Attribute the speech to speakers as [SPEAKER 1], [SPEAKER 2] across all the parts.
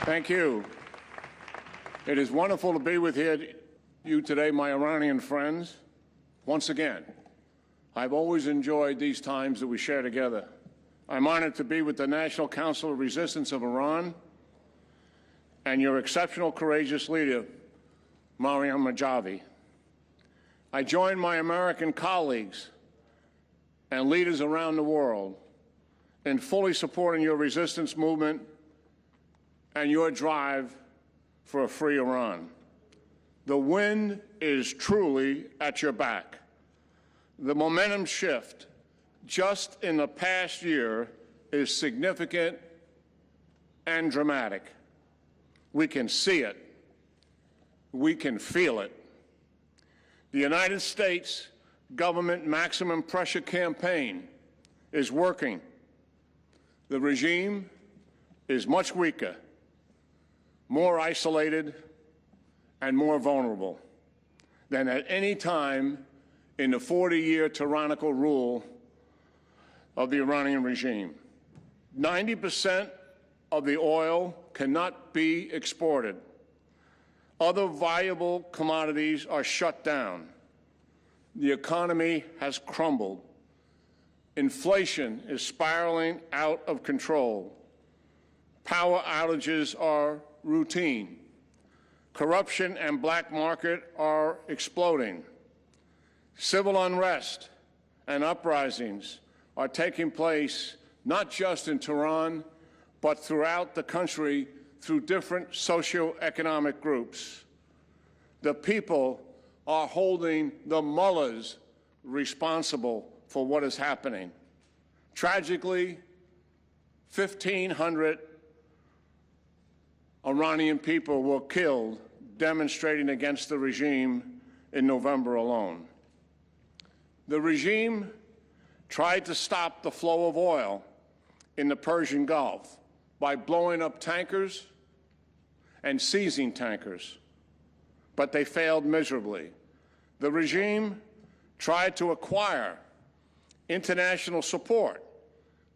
[SPEAKER 1] Thank you. It is wonderful to be with you today, my Iranian friends. Once again, I've always enjoyed these times that we share together. I'm honored to be with the National Council of Resistance of Iran and your exceptional, courageous leader, Mariam Rajavi. I join my American colleagues and leaders around the world in fully supporting your resistance movement and your drive for a free Iran. The wind is truly at your back. The momentum shift just in the past year is significant and dramatic. We can see it. We can feel it. The United States government maximum pressure campaign is working. The regime is much weaker, more isolated, and more vulnerable than at any time in the 40-year tyrannical rule of the Iranian regime. 90% of the oil cannot be exported. Other valuable commodities are shut down. The economy has crumbled. Inflation is spiraling out of control. Power outages are routine. Corruption and black market are exploding. Civil unrest and uprisings are taking place not just in Tehran, but throughout the country through different socioeconomic groups. The people are holding the mullahs responsible for what is happening. Tragically, 1,500 Iranian people were killed demonstrating against the regime in November alone. The regime tried to stop the flow of oil in the Persian Gulf by blowing up tankers and seizing tankers, but they failed miserably. The regime tried to acquire international support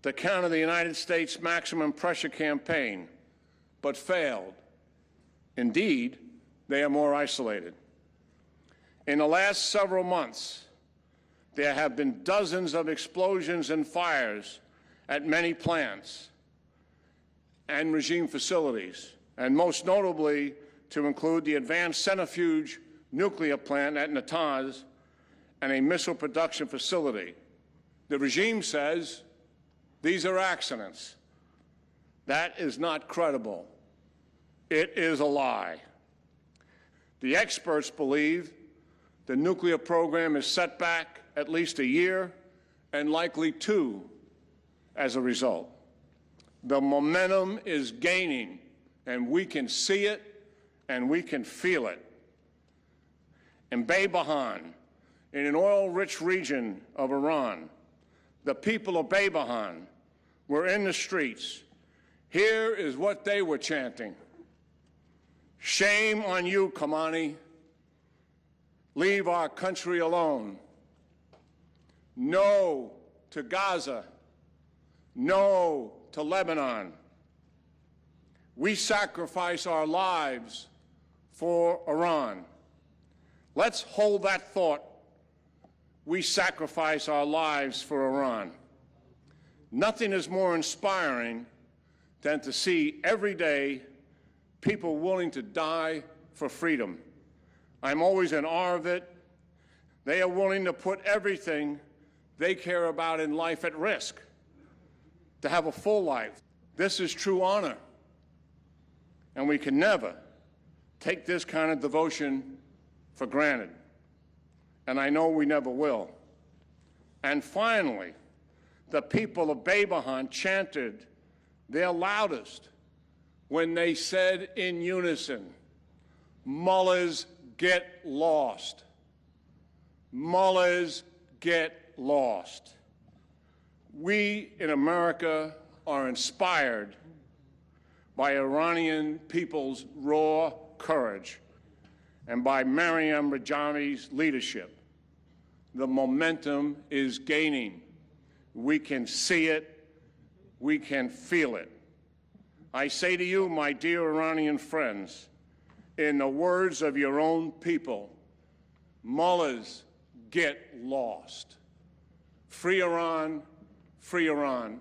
[SPEAKER 1] to counter the United States maximum pressure campaign, but failed. Indeed, they are more isolated. In the last several months, there have been dozens of explosions and fires at many plants and regime facilities, and most notably to include the advanced centrifuge nuclear plant at Natanz and a missile production facility. The regime says these are accidents. That is not credible. It is a lie. The experts believe the nuclear program is set back at least a year and likely two as a result. The momentum is gaining, and we can see it and we can feel it. In Baybahan, in an oil-rich region of Iran, the people of Baybahan were in the streets. Here is what they were chanting. Shame on you, Khamenei. Leave our country alone. No to Gaza. No to Lebanon. We sacrifice our lives for Iran. Let's hold that thought. We sacrifice our lives for Iran. Nothing is more inspiring than to see every day people willing to die for freedom. I'm always in awe of it. They are willing to put everything they care about in life at risk to have a full life. This is true honor. And we can never take this kind of devotion for granted. And I know we never will. And finally, the people of Baybahan chanted their loudest when they said in unison, mullahs get lost. Mullahs get lost. We in America are inspired by Iranian people's raw courage and by Mariam Rajavi's leadership. The momentum is gaining. We can see it. We can feel it. I say to you, my dear Iranian friends, in the words of your own people, mullahs, get lost. Free Iran, free Iran.